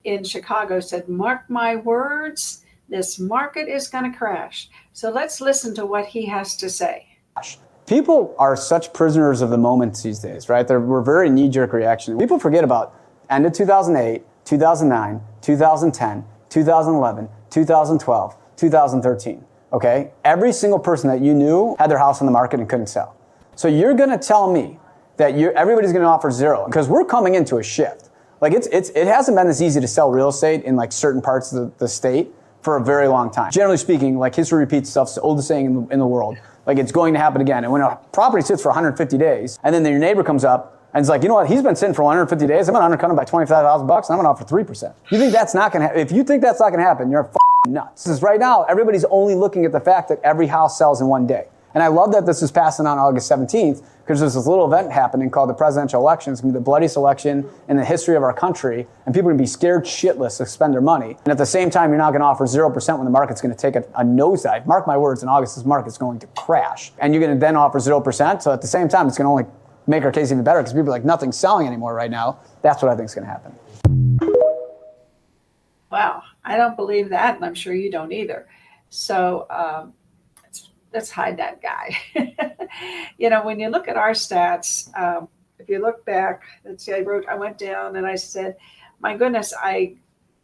in Chicago said, "Mark my words, this market is going to crash." So let's listen to what he has to say. People are such prisoners of the moment these days, right? We're very knee-jerk reaction. People forget about end of 2008, 2009, 2010, 2011, 2012, 2013, okay? Every single person that you knew had their house on the market and couldn't sell. So you're going to tell me that everybody's going to offer zero, because we're coming into a shift. Like it hasn't been this easy to sell real estate in like certain parts of the state for a very long time. Generally speaking, like history repeats itself. It's the oldest saying in the world. Like it's going to happen again. And when a property sits for 150 days, and then your neighbor comes up and it's like, you know what, he's been sitting for 150 days. I'm going to undercut him by $25,000, and I'm going to offer 3%. You think that's not going to happen? If you think that's not going to happen, you're nuts. Because right now, everybody's only looking at the fact that every house sells in one day. And I love that this is passing on August 17th, because there's this little event happening called the presidential election. It's going to be the bloodiest election in the history of our country, and people are going to be scared shitless to spend their money. And at the same time, you're not going to offer 0% when the market's going to take a nosedive. Mark my words, in August, this market's going to crash. And you're going to then offer 0%. So at the same time, it's going to only make our case even better, because people are like, nothing's selling anymore right now. That's what I think is going to happen. Wow, I don't believe that, and I'm sure you don't either. So let's hide that guy. You know, when you look at our stats, if you look back, let's see, I went down and I said, my goodness, I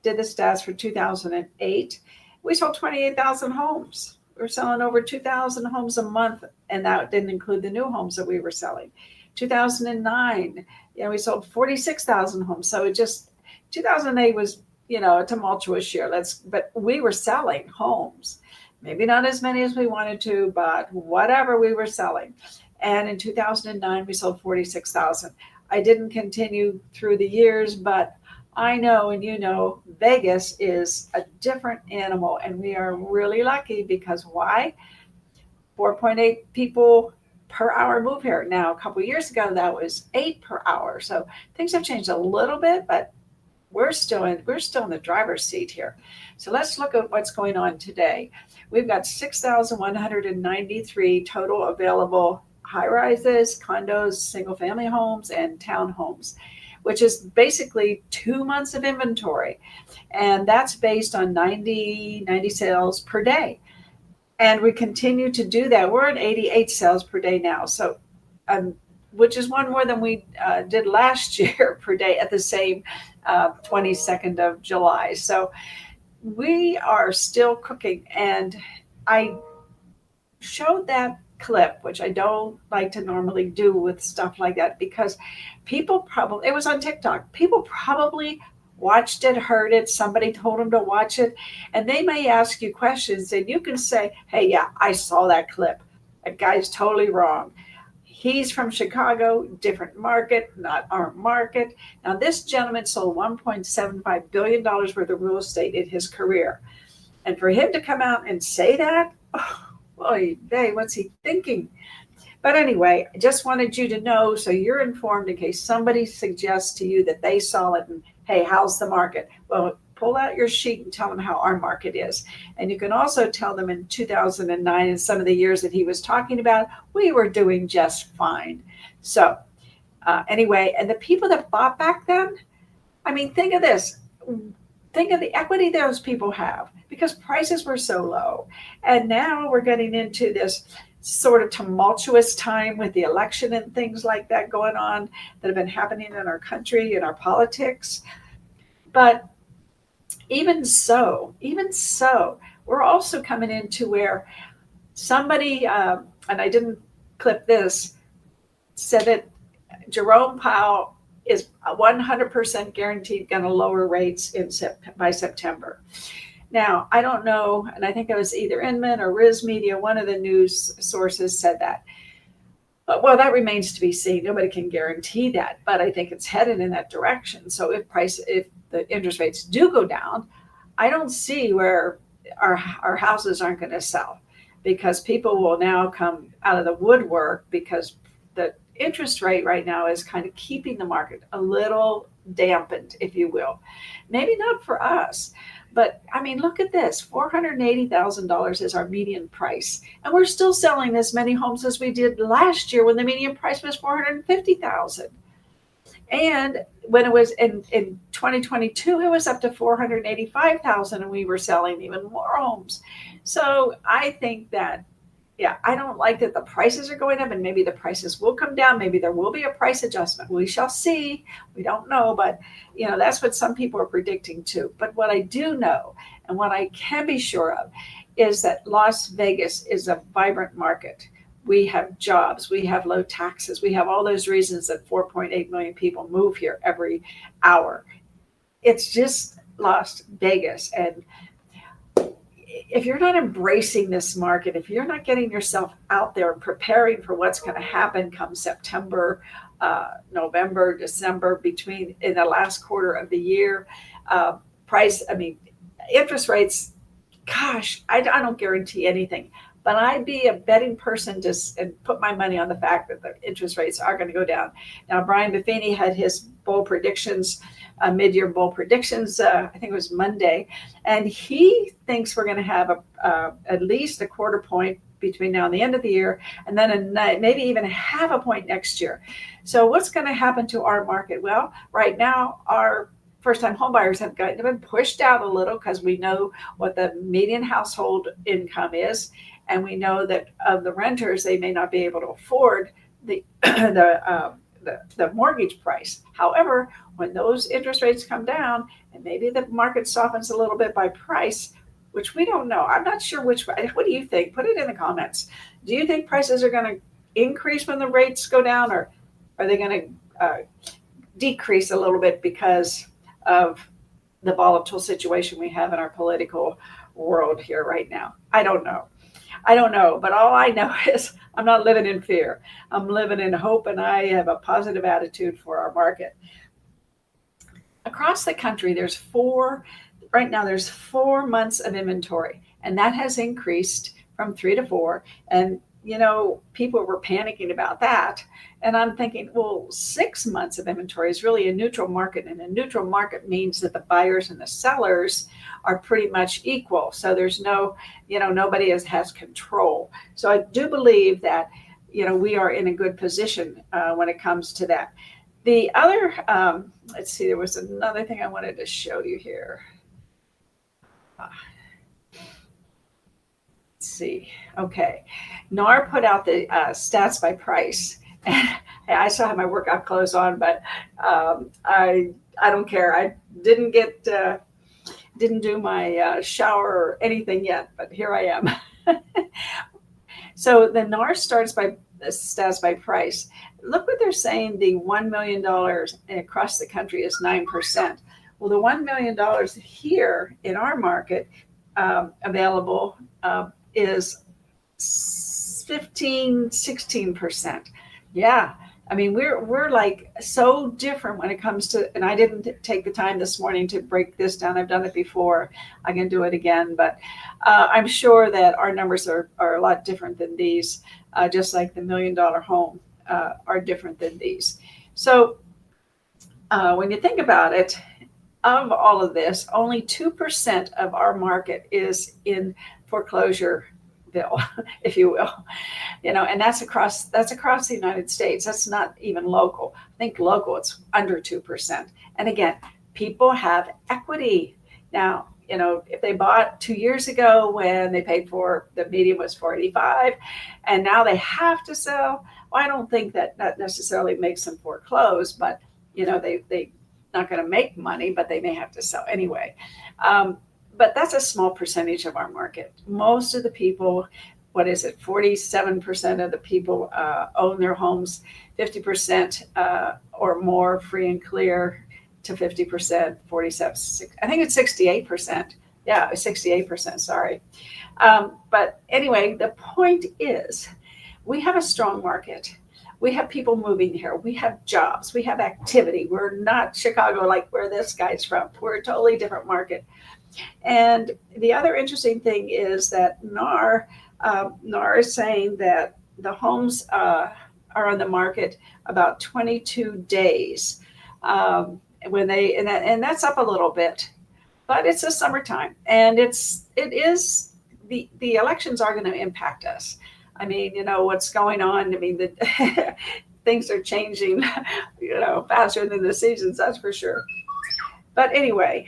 did the stats for 2008. We sold 28,000 homes. We were selling over 2,000 homes a month, and that didn't include the new homes that we were selling. 2009, you know, we sold 46,000 homes. So it just, 2008 was, you know, a tumultuous year. But we were selling homes. Maybe not as many as we wanted to, but whatever, we were selling. And in 2009, we sold 46,000. I didn't continue through the years, but I know, and you know, Vegas is a different animal, and we are really lucky because why? 4.8 people per hour move here. Now, a couple of years ago, that was 8 per hour. So things have changed a little bit, but we're still in the driver's seat here. So let's look at what's going on today. We've got 6,193 total available high-rises, condos, single-family homes, and townhomes, which is basically 2 months of inventory. And that's based on 90 sales per day. And we continue to do that. We're at 88 sales per day now. So, which is one more than we did last year per day at the same 22nd of July. So we are still cooking. And I showed that clip, which I don't like to normally do with stuff like that, because people probably, it was on TikTok, people probably watched it, heard it, somebody told them to watch it, and they may ask you questions, and you can say, hey, yeah, I saw that clip. That guy's totally wrong. He's from Chicago, different market, not our market. Now, this gentleman sold $1.75 billion worth of real estate in his career. And for him to come out and say that, oh, boy, hey, what's he thinking? But anyway, I just wanted you to know so you're informed in case somebody suggests to you that they saw it and, hey, how's the market? Well, pull out your sheet and tell them how our market is. And you can also tell them in 2009 and some of the years that he was talking about, we were doing just fine. So anyway, and the people that bought back then, I mean, think of this. Think of the equity those people have because prices were so low. And now we're getting into this sort of tumultuous time with the election and things like that going on that have been happening in our country, in our politics. But even so, we're also coming into where somebody, and I didn't clip this, said that Jerome Powell is 100% guaranteed going to lower rates by September. Now, I don't know, and I think it was either Inman or Riz Media, one of the news sources said that. But, well, that remains to be seen. Nobody can guarantee that, but I think it's headed in that direction. So if the interest rates do go down, I don't see where our houses aren't going to sell because people will now come out of the woodwork because the interest rate right now is kind of keeping the market a little dampened, if you will. Maybe not for us, but I mean, look at this, $480,000 is our median price. And we're still selling as many homes as we did last year when the median price was $450,000. And when it was in 2022, it was up to 485,000, and we were selling even more homes. So I think that, yeah, I don't like that the prices are going up, and maybe the prices will come down. Maybe there will be a price adjustment. We shall see. We don't know, but that's what some people are predicting too. But what I do know, and what I can be sure of, is that Las Vegas is a vibrant market. We have jobs, we have low taxes, we have all those reasons that 4.8 million people move here every hour. It's just Las Vegas. And if you're not embracing this market, if you're not getting yourself out there and preparing for what's going to happen come September, November, December, in the last quarter of the year, interest rates, gosh, I don't guarantee anything, but I'd be a betting person and put my money on the fact that the interest rates are going to go down. Now, Brian Buffini had his bull predictions, mid-year bull predictions, I think it was Monday, and he thinks we're going to have at least a quarter point between now and the end of the year, and then maybe even half a point next year. So what's going to happen to our market? Well, right now, our first-time homebuyers have been pushed out a little because we know what the median household income is, and we know that of the renters, they may not be able to afford the the mortgage price. However, when those interest rates come down, and maybe the market softens a little bit by price, which we don't know. I'm not sure which. What do you think? Put it in the comments. Do you think prices are going to increase when the rates go down, or are they going to decrease a little bit because of the volatile situation we have in our political world here right now? I don't know. But all I know is I'm not living in fear. I'm living in hope, and I have a positive attitude for our market. Across the country, right now there's 4 months of inventory, and that has increased from 3 to 4. And people were panicking about that. And I'm thinking, well, 6 months of inventory is really a neutral market. And a neutral market means that the buyers and the sellers are pretty much equal. So there's nobody has control. So I do believe that, we are in a good position when it comes to that. The other, let's see, there was another thing I wanted to show you here. See. Okay. NAR put out the stats by price. I still have my workout clothes on, but I don't care. I didn't do my shower or anything yet, but here I am. So the NAR starts by stats by price. Look what they're saying. The $1 million across the country is 9%. Well, the $1 million here in our market available is 16%. Yeah. I mean, we're like so different when it comes to, and I didn't take the time this morning to break this down. I've done it before. I can do it again, but I'm sure that our numbers are a lot different than these, just like the $1 million home are different than these. So when you think about it, of all of this, only 2% of our market is in foreclosure bill, if you will, and that's across the United States. That's not even local. I think local, it's under 2%. And again, people have equity. Now, if they bought 2 years ago when they paid for, the median was $485, and now they have to sell, well, I don't think that necessarily makes them foreclose, but they not going to make money, but they may have to sell anyway. But that's a small percentage of our market. Most of the people, 47% of the people own their homes, 50% or more free and clear to 50%, 47, I think it's 68%. Yeah, 68%, sorry. But anyway, the point is we have a strong market. We have people moving here. We have jobs. We have activity. We're not Chicago like where this guy's from. We're a totally different market. And the other interesting thing is that NAR is saying that the homes are on the market about 22 days when and that's up a little bit, but it's the summertime, and the elections are going to impact us. I mean, what's going on. I mean, things are changing, faster than the seasons, that's for sure. But anyway,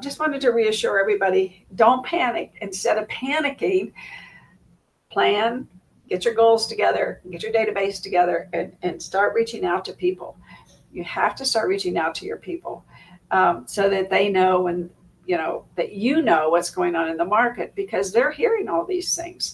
just wanted to reassure everybody, don't panic. Instead of panicking, plan, get your goals together, get your database together, and start reaching out to people. You have to start reaching out to your people, so that they know, and that what's going on in the market, because they're hearing all these things.